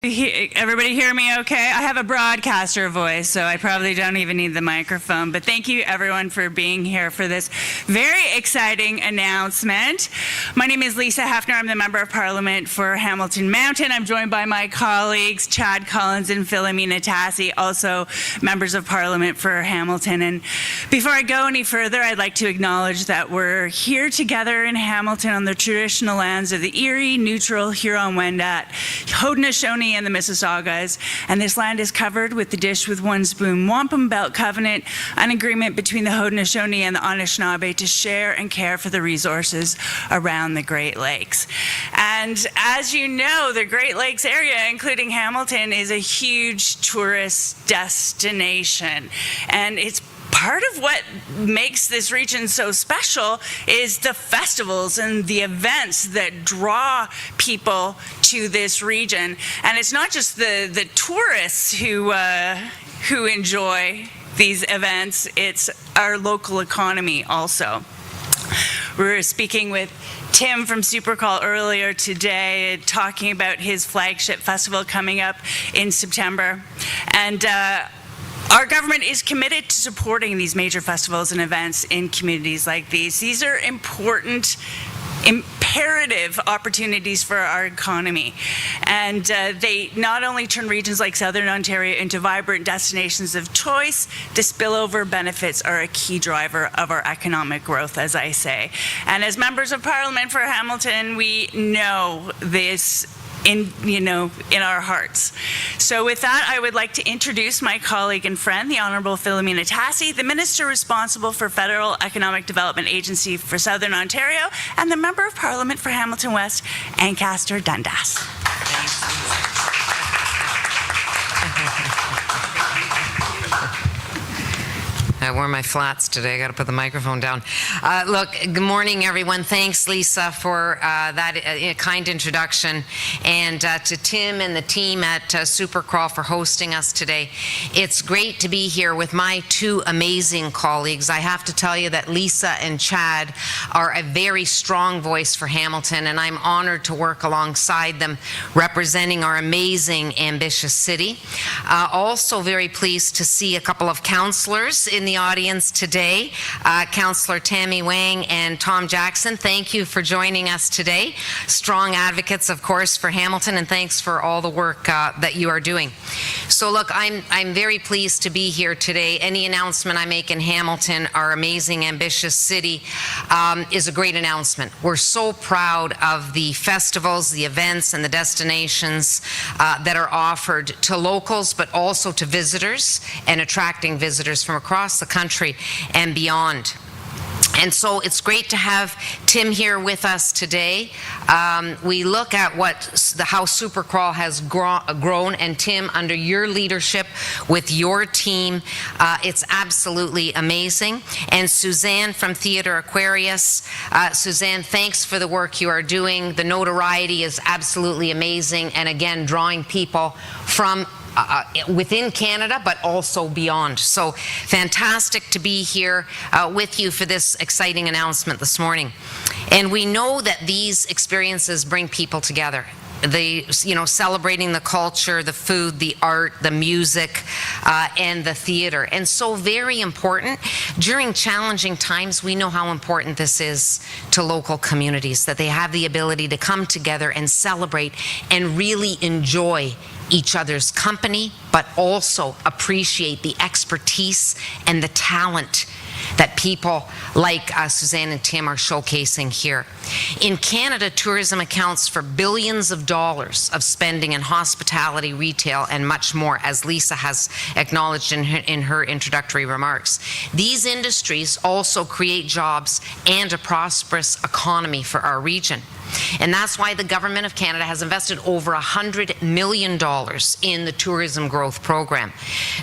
Everybody hear me okay? I have a broadcaster voice, so I probably don't even need the microphone. But thank you, everyone, for being here for this very exciting announcement. My name is Lisa Hepfner. I'm the Member of Parliament for Hamilton Mountain. I'm joined by my colleagues, Chad Collins and Filomena Tassi, also members of Parliament for Hamilton. And before I go any further, I'd like to acknowledge that we're here together in Hamilton on the traditional lands of the Erie, Neutral, Huron-Wendat, Haudenosaunee, and the Mississaugas, and this land is covered with the Dish with One Spoon Wampum Belt Covenant, an agreement between the Haudenosaunee and the Anishinaabe to share and care for the resources around the Great Lakes. And as you know, the Great Lakes area, including Hamilton, is a huge tourist destination, and it's part of what makes this region so special is the festivals and the events that draw people to this region. And it's not just the tourists who enjoy these events, it's our local economy also. We were speaking with Tim from Supercall earlier today, talking about his flagship festival coming up in September. And our government is committed to supporting these major festivals and events in communities like these. These are important, imperative opportunities for our economy. And they not only turn regions like Southern Ontario into vibrant destinations of choice, the spillover benefits are a key driver of our economic growth, as I say. And as members of Parliament for Hamilton, we know this in our hearts. So with that, I would like to introduce my colleague and friend, the Honourable Filomena Tassi, the Minister responsible for Federal Economic Development Agency for Southern Ontario, and the Member of Parliament for Hamilton West, Ancaster Dundas. I wore my flats today. I got to put the microphone down. Look, good morning, everyone. Thanks, Lisa, for that kind introduction. And to Tim and the team at Supercrawl for hosting us today. It's great to be here with my two amazing colleagues. I have to tell you that Lisa and Chad are a very strong voice for Hamilton, and I'm honored to work alongside them, representing our amazing, ambitious city. Also very pleased to see a couple of councillors in the audience today, Councillor Tammy Wang and Tom Jackson. Thank you for joining us today. Strong advocates, of course, for Hamilton, and thanks for all the work that you are doing. So look, I'm very pleased to be here today. Any announcement I make in Hamilton, our amazing, ambitious city, is a great announcement. We're so proud of the festivals, the events, and the destinations that are offered to locals, but also to visitors, and attracting visitors from across the country and beyond. And so it's great to have Tim here with us today. We look at how Supercrawl has grown, and Tim, under your leadership with your team, it's absolutely amazing. And Suzanne from Theatre Aquarius, Suzanne, thanks for the work you are doing. The notoriety is absolutely amazing, and again, drawing people from within Canada, but also beyond. So fantastic to be here with you for this exciting announcement this morning. And we know that these experiences bring people together. Celebrating the culture, the food, the art, the music, and the theater. And so very important. During challenging times, we know how important this is to local communities, that they have the ability to come together and celebrate and really enjoy each other's company, but also appreciate the expertise and the talent that people like Suzanne and Tim are showcasing here. In Canada, tourism accounts for billions of dollars of spending in hospitality, retail, and much more, as Lisa has acknowledged in her introductory remarks. These industries also create jobs and a prosperous economy for our region. And that's why the Government of Canada has invested over $100 million in the Tourism Growth Program.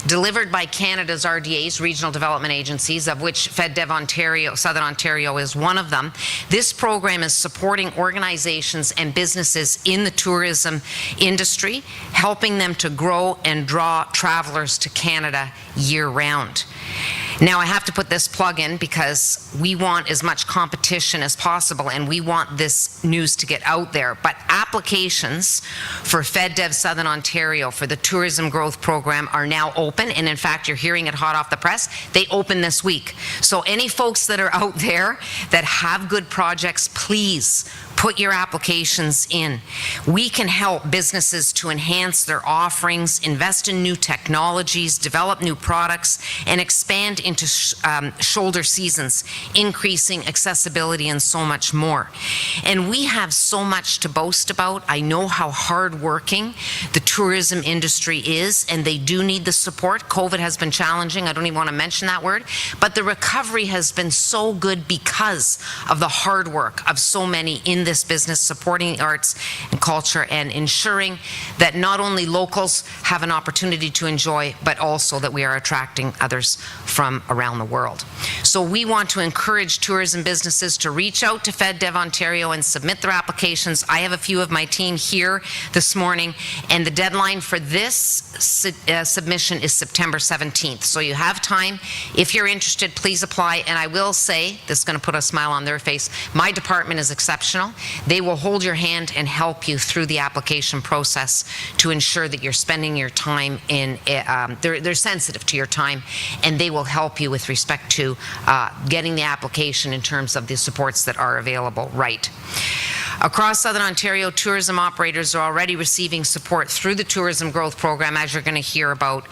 Delivered by Canada's RDAs, Regional Development Agencies, of which FedDev Ontario, Southern Ontario is one of them, this program is supporting organizations and businesses in the tourism industry, helping them to grow and draw travelers to Canada year-round. Now, I have to put this plug in because we want as much competition as possible and we want this news to get out there. But applications for FedDev Southern Ontario for the Tourism Growth Program are now open. And in fact, you're hearing it hot off the press. They open this week. So any folks that are out there that have good projects, please put your applications in. We can help businesses to enhance their offerings, invest in new technologies, develop new products, and expand into shoulder seasons, increasing accessibility and so much more. And we have so much to boast about. I know how hardworking the tourism industry is, and they do need the support. COVID has been challenging. I don't even want to mention that word. But the recovery has been so good because of the hard work of so many in this business, supporting the arts and culture and ensuring that not only locals have an opportunity to enjoy, but also that we are attracting others from around the world. So we want to encourage tourism businesses to reach out to FedDev Ontario and submit their applications. I have a few of my team here this morning, and the deadline for this submission is September 17th. So you have time. If you're interested, please apply. And I will say, this is going to put a smile on their face, my department is exceptional. They will hold your hand and help you through the application process to ensure that you're spending your time in, they're sensitive to your time, and they will help you with respect to getting the application in terms of the supports that are available right. Across Southern Ontario, tourism operators are already receiving support through the Tourism Growth Program, as you're going to hear about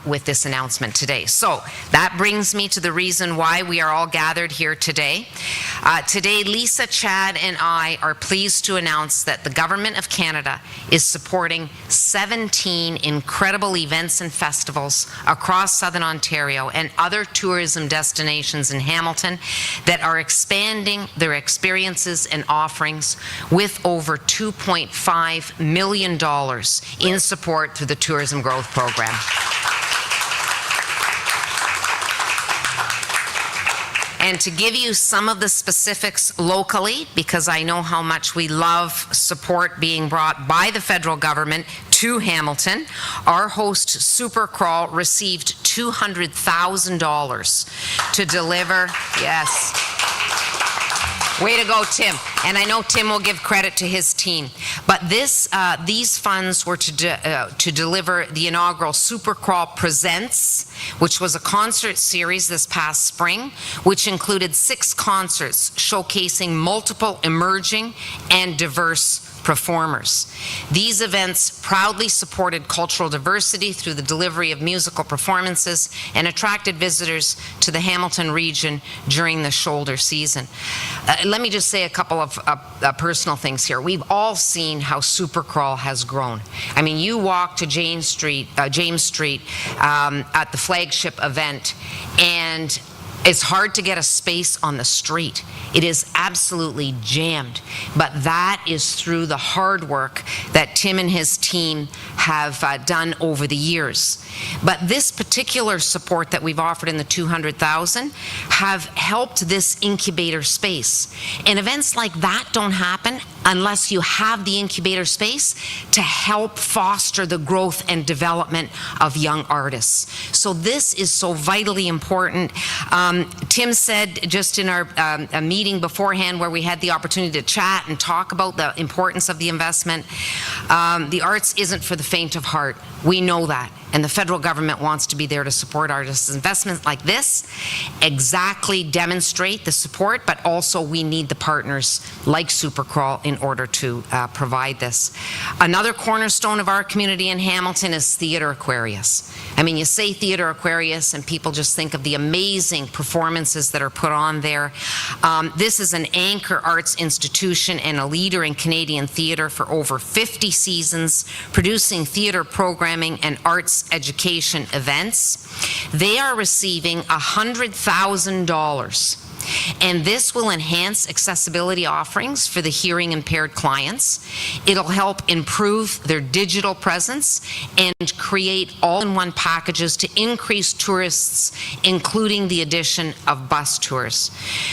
with this announcement today. So that brings me to the reason why we are all gathered here today. Today, Lisa, Chad, and I are pleased to announce that the Government of Canada is supporting 17 incredible events and festivals across Southern Ontario and other tourism destinations in Hamilton that are expanding their experiences and offerings with over $2.5 million in support through the Tourism Growth Program. And to give you some of the specifics locally, because I know how much we love support being brought by the federal government to Hamilton, our host Supercrawl received $200,000 to deliver, yes. Way to go, Tim. And I know Tim will give credit to his team. But these funds were to deliver the inaugural Supercrawl Presents, which was a concert series this past spring, which included 6 concerts showcasing multiple emerging and diverse performers. These events proudly supported cultural diversity through the delivery of musical performances and attracted visitors to the Hamilton region during the shoulder season. Let me just say a couple of personal things here. We've all seen how Supercrawl has grown. I mean, you walk to James Street at the flagship event, and it's hard to get a space on the street. It is absolutely jammed. But that is through the hard work that Tim and his team have done over the years. But this particular support that we've offered in the $200,000 have helped this incubator space. And events like that don't happen unless you have the incubator space to help foster the growth and development of young artists. So this is so vitally important. Tim said just in our meeting beforehand where we had the opportunity to chat and talk about the importance of the investment, the arts isn't for the faint of heart. We know that. And the federal government wants to be there to support artists. Investments like this exactly demonstrate the support, but also we need the partners like Supercrawl in order to provide this. Another cornerstone of our community in Hamilton is Theatre Aquarius. I mean, you say Theatre Aquarius and people just think of the amazing performances that are put on there. This is an anchor arts institution and a leader in Canadian theatre for over 50 seasons, producing theatre programming and arts education events. They are receiving $100,000 And this will enhance accessibility offerings for the hearing impaired clients. It'll help improve their digital presence and create all-in-one packages to increase tourists, including the addition of bus tours.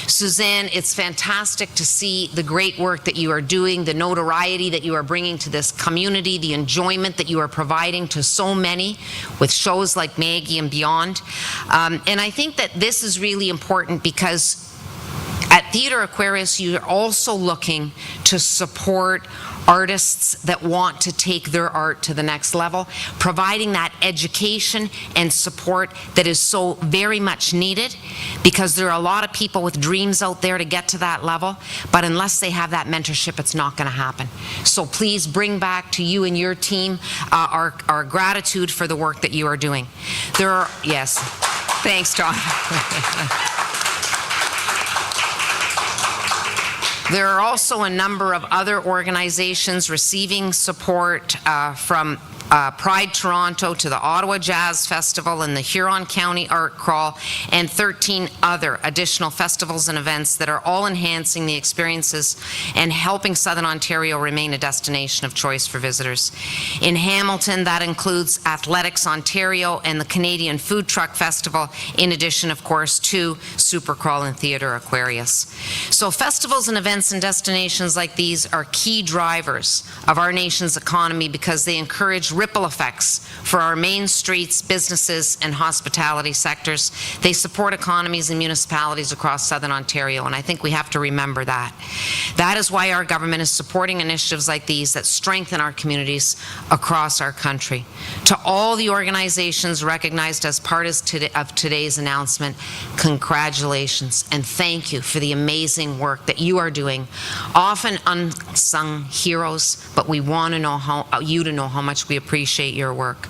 Suzanne, it's fantastic to see the great work that you are doing, the notoriety that you are bringing to this community, the enjoyment that you are providing to so many with shows like Maggie and beyond. And I think that this is really important because at Theatre Aquarius, you're also looking to support artists that want to take their art to the next level, providing that education and support that is so very much needed, because there are a lot of people with dreams out there to get to that level, but unless they have that mentorship, it's not going to happen. So please bring back to you and your team our gratitude for the work that you are doing. Yes, thanks, Tom. There are also a number of other organizations receiving support from Pride Toronto to the Ottawa Jazz Festival and the Huron County Art Crawl, and 13 other additional festivals and events that are all enhancing the experiences and helping Southern Ontario remain a destination of choice for visitors. In Hamilton, that includes Athletics Ontario and the Canadian Food Truck Festival, in addition, of course, to Supercrawl and Theatre Aquarius. So festivals and events and destinations like these are key drivers of our nation's economy because they encourage ripple effects for our main streets, businesses, and hospitality sectors. They support economies and municipalities across Southern Ontario, and I think we have to remember that. That is why our government is supporting initiatives like these that strengthen our communities across our country. To all the organizations recognized as part of today's announcement, congratulations and thank you for the amazing work that you are doing. Often unsung heroes, but we want to know how much we appreciate your work.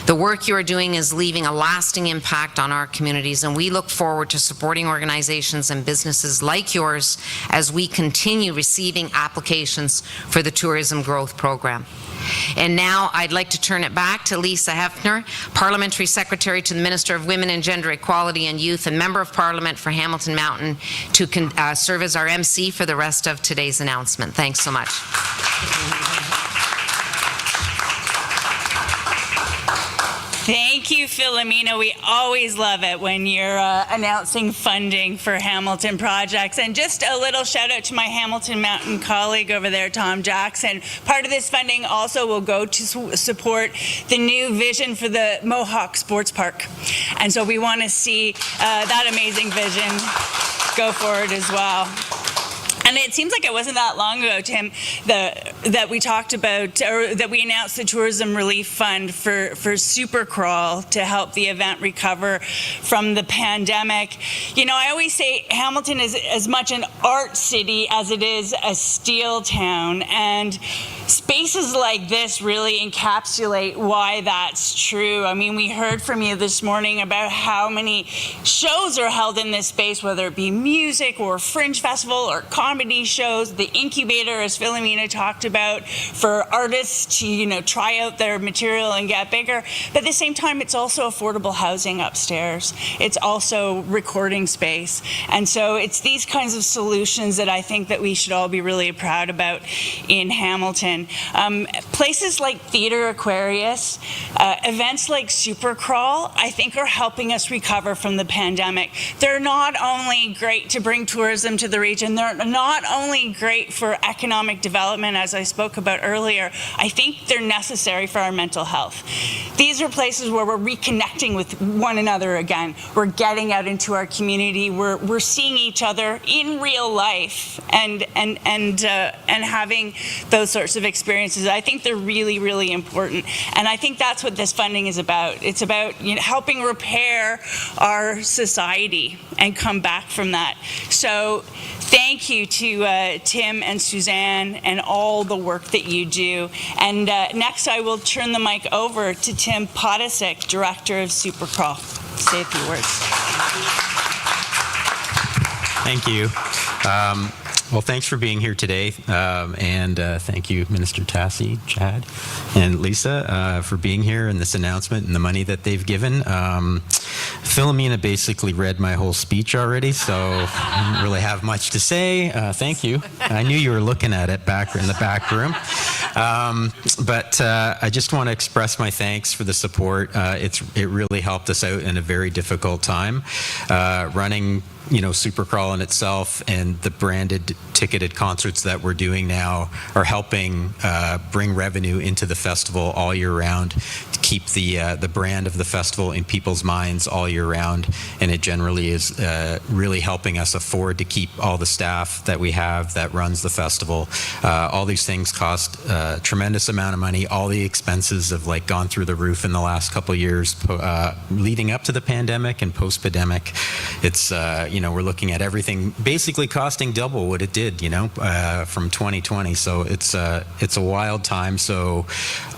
The work you are doing is leaving a lasting impact on our communities, and we look forward to supporting organizations and businesses like yours as we continue receiving applications for the Tourism Growth Program. And now I'd like to turn it back to Lisa Hepfner, Parliamentary Secretary to the Minister of Women and Gender Equality and Youth and Member of Parliament for Hamilton Mountain, to serve as our MC for the rest of today's announcement. Thanks so much. Thank you, Filomena. We always love it when you're announcing funding for Hamilton projects. And just a little shout out to my Hamilton Mountain colleague over there, Tom Jackson. Part of this funding also will go to support the new vision for the Mohawk Sports Park. And so we want to see that amazing vision go forward as well. And it seems like it wasn't that long ago, Tim, that we talked about, or that we announced the Tourism Relief Fund for Supercrawl to help the event recover from the pandemic. You know, I always say Hamilton is as much an art city as it is a steel town, and spaces like this really encapsulate why that's true. I mean, we heard from you this morning about how many shows are held in this space, whether it be music or fringe festival or comedy shows, the incubator, as Filomena talked about, for artists to, you know, try out their material and get bigger. But at the same time, it's also affordable housing upstairs. It's also recording space. And so it's these kinds of solutions that I think that we should all be really proud about in Hamilton. Places like Theatre Aquarius, events like Supercrawl, I think are helping us recover from the pandemic. They're not only great to bring tourism to the region, they're not only great for economic development, as I spoke about earlier, I think they're necessary for our mental health. These are places where we're reconnecting with one another again. We're getting out into our community. We're seeing each other in real life and having those sorts of experiences. I think they're really, really important. And I think that's what this funding is about. It's about, you know, helping repair our society and come back from that. So thank you to Tim and Suzanne and all the work that you do. And next I will turn the mic over to Tim Podisic, Director of Supercrawl. Say a few words. Thank you. Well, thanks for being here today, and thank you, Minister Tassi, Chad, and Lisa for being here and this announcement and the money that they've given. Filomena basically read my whole speech already, so I don't really have much to say. Thank you. I knew you were looking at it back in the back room. But I just want to express my thanks for the support. It really helped us out in a very difficult time. Running Supercrawl in itself and the branded ticketed concerts that we're doing now are helping bring revenue into the festival all year round, to keep the brand of the festival in people's minds all year round, and it generally is really helping us afford to keep all the staff that we have that runs the festival. All these things cost a tremendous amount of money. All the expenses have gone through the roof in the last couple of years leading up to the pandemic and post-pandemic. It's we're looking at everything basically costing double what it did, from 2020. So it's a wild time. So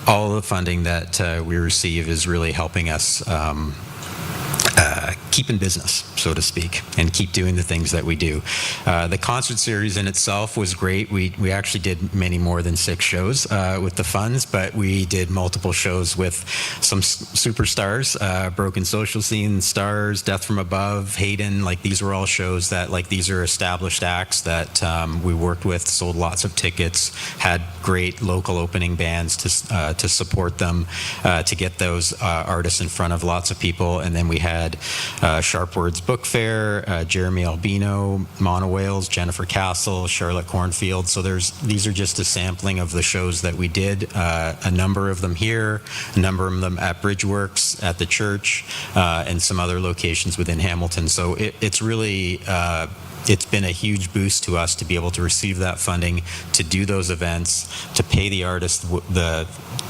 all the funding that we receive is really helping us keep in business, so to speak, and keep doing the things that we do. The concert series in itself was great. We actually did many more than 6 shows with the funds, but we did multiple shows with some superstars, Broken Social Scene, Stars, Death from Above, Hayden. These were all shows that, these are established acts that we worked with, sold lots of tickets, had great local opening bands to support them, to get those artists in front of lots of people. And then we had Sharp Words Book Fair, Jeremy Albino, Mona Wales, Jennifer Castle, Charlotte Cornfield. So these are just a sampling of the shows that we did. A number of them here, a number of them at Bridgeworks, at the church, and some other locations within Hamilton. So it's really it's been a huge boost to us to be able to receive that funding, to do those events, to pay the artists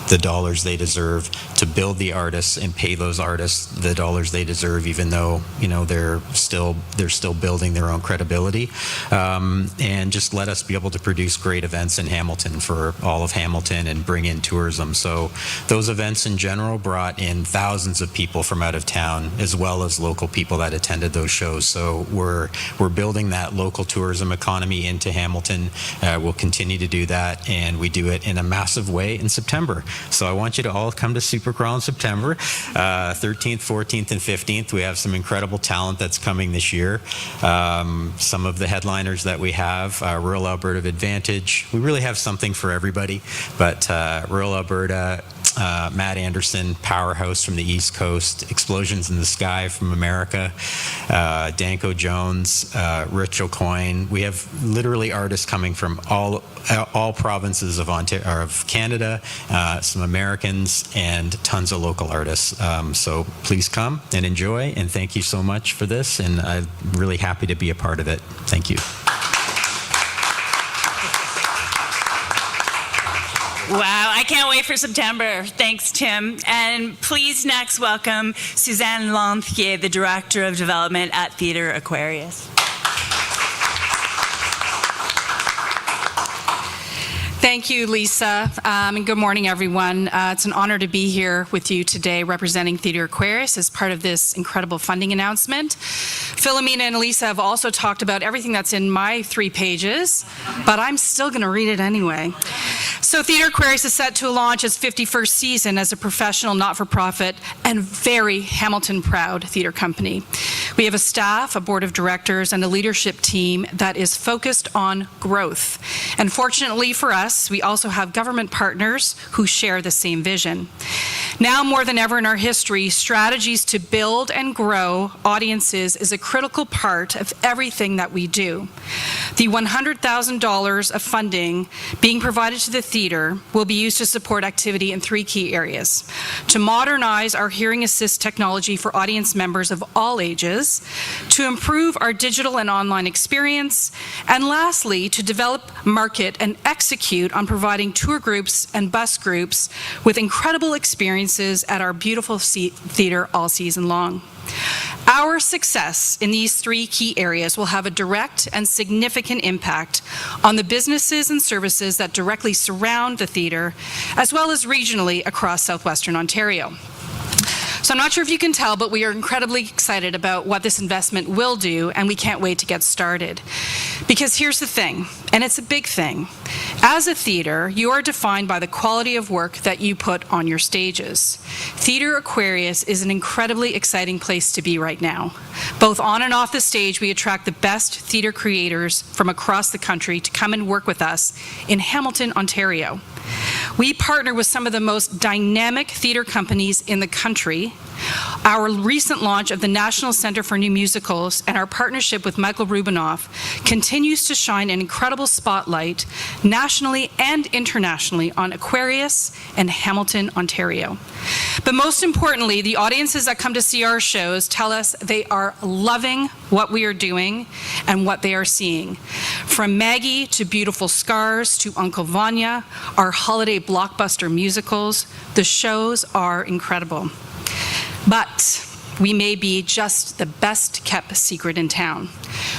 the dollars they deserve, to build the artists and pay those artists the dollars they deserve, even though they're still building their own credibility, and just let us be able to produce great events in Hamilton for all of Hamilton and bring in tourism. So those events in general brought in thousands of people from out of town, as well as local people that attended those shows. So we're building that local tourism economy into Hamilton. We'll continue to do that, and we do it in a massive way in September. So I want you to all come to Supercrawl in September, 13th, 14th, and 15th. We have some incredible talent that's coming this year. Some of the headliners that we have, Rural Alberta Advantage. We really have something for everybody, but Rural Alberta, Matt Anderson, Powerhouse from the East Coast, Explosions in the Sky from America, Danko Jones, Rich O'Coin. We have literally artists coming from all provinces of Ontario, of Canada, some Americans, and tons of local artists. So please come and enjoy, and thank you so much for this, and I'm really happy to be a part of it. Thank you. Wow, I can't wait for September. Thanks, Tim. And please next welcome Suzanne Lanthier, the Director of Development at Theatre Aquarius. Thank you, Lisa, and good morning, everyone. It's an honor to be here with you today representing Theatre Aquarius as part of this incredible funding announcement. Filomena and Lisa have also talked about everything that's in my 3 pages, but I'm still going to read it anyway. So Theatre Aquarius is set to launch its 51st season as a professional, not-for-profit, and very Hamilton-proud theatre company. We have a staff, a board of directors, and a leadership team that is focused on growth. And fortunately for us, we also have government partners who share the same vision. Now more than ever in our history, strategies to build and grow audiences is a critical part of everything that we do. The $100,000 of funding being provided to the theater will be used to support activity in 3 key areas: to modernize our hearing assist technology for audience members of all ages, to improve our digital and online experience, and lastly, to develop, market, and execute on providing tour groups and bus groups with incredible experiences at our beautiful theater all season long. Our success in these 3 key areas will have a direct and significant impact on the businesses and services that directly surround the theater, as well as regionally across southwestern Ontario. So I'm not sure if you can tell, but we are incredibly excited about what this investment will do, and we can't wait to get started. Because here's the thing, and it's a big thing. As a theater, you are defined by the quality of work that you put on your stages. Theater Aquarius is an incredibly exciting place to be right now. Both on and off the stage, we attract the best theater creators from across the country to come and work with us in Hamilton, Ontario. We partner with some of the most dynamic theater companies in the country. Our recent launch of the National Center for New Musicals and our partnership with Michael Rubinoff continues to shine an incredible spotlight nationally and internationally on Aquarius and Hamilton, Ontario. But most importantly, the audiences that come to see our shows tell us they are loving what we are doing and what they are seeing. From Maggie to Beautiful Scars to Uncle Vanya, our holiday blockbuster musicals, the shows are incredible. But we may be just the best kept secret in town.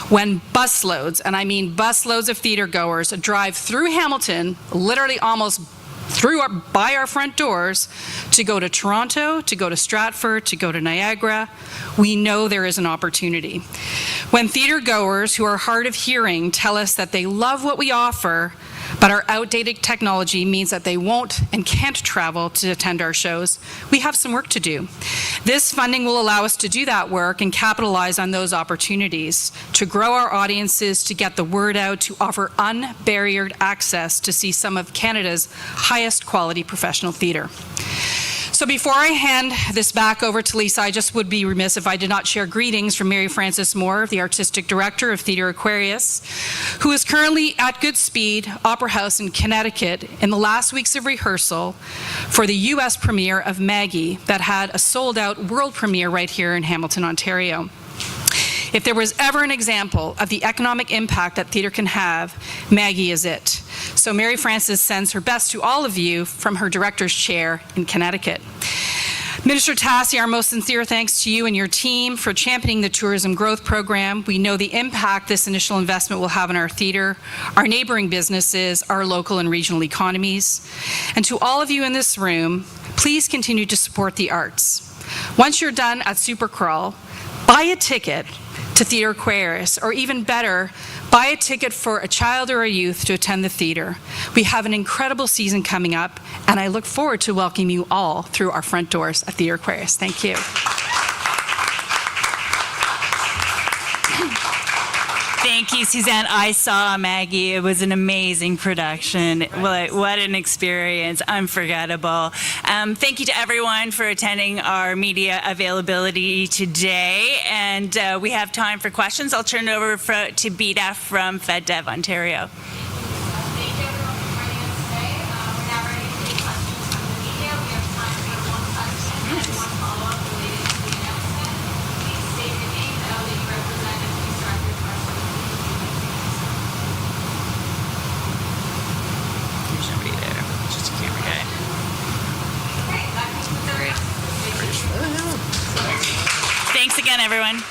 When busloads, and I mean busloads of theater goers, drive through Hamilton, literally almost by our front doors, to go to Toronto, to go to Stratford, to go to Niagara, we know there is an opportunity. When theater goers who are hard of hearing tell us that they love what we offer, but our outdated technology means that they won't and can't travel to attend our shows, we have some work to do. This funding will allow us to do that work and capitalize on those opportunities, to grow our audiences, to get the word out, to offer unbarriered access to see some of Canada's highest quality professional theater. So before I hand this back over to Lisa, I just would be remiss if I did not share greetings from Mary Frances Moore, the Artistic Director of Theatre Aquarius, who is currently at Goodspeed Opera House in Connecticut in the last weeks of rehearsal for the US premiere of Maggie that had a sold-out world premiere right here in Hamilton, Ontario. If there was ever an example of the economic impact that theater can have, Maggie is it. So Mary Frances sends her best to all of you from her director's chair in Connecticut. Minister Tassi, our most sincere thanks to you and your team for championing the Tourism Growth Program. We know the impact this initial investment will have on our theater, our neighboring businesses, our local and regional economies. And to all of you in this room, please continue to support the arts. Once you're done at Supercrawl, buy a ticket to Theatre Aquarius, or even better, buy a ticket for a child or a youth to attend the theater. We have an incredible season coming up, and I look forward to welcoming you all through our front doors at Theatre Aquarius. Thank you. Thank you, Suzanne. I saw Maggie. It was an amazing production. What an experience. Unforgettable. Thank you to everyone for attending our media availability today. And we have time for questions. I'll turn it over to Beta from FedDev Ontario. Thank you everyone for joining us today. We're now ready to take questions from the media. We have time for one question and one follow-up related to the announcement. Please state your name, the LA you represent, and please start your question. There's nobody there. Just a camera guy. Okay, that concludes our announcement. Thanks again, everyone.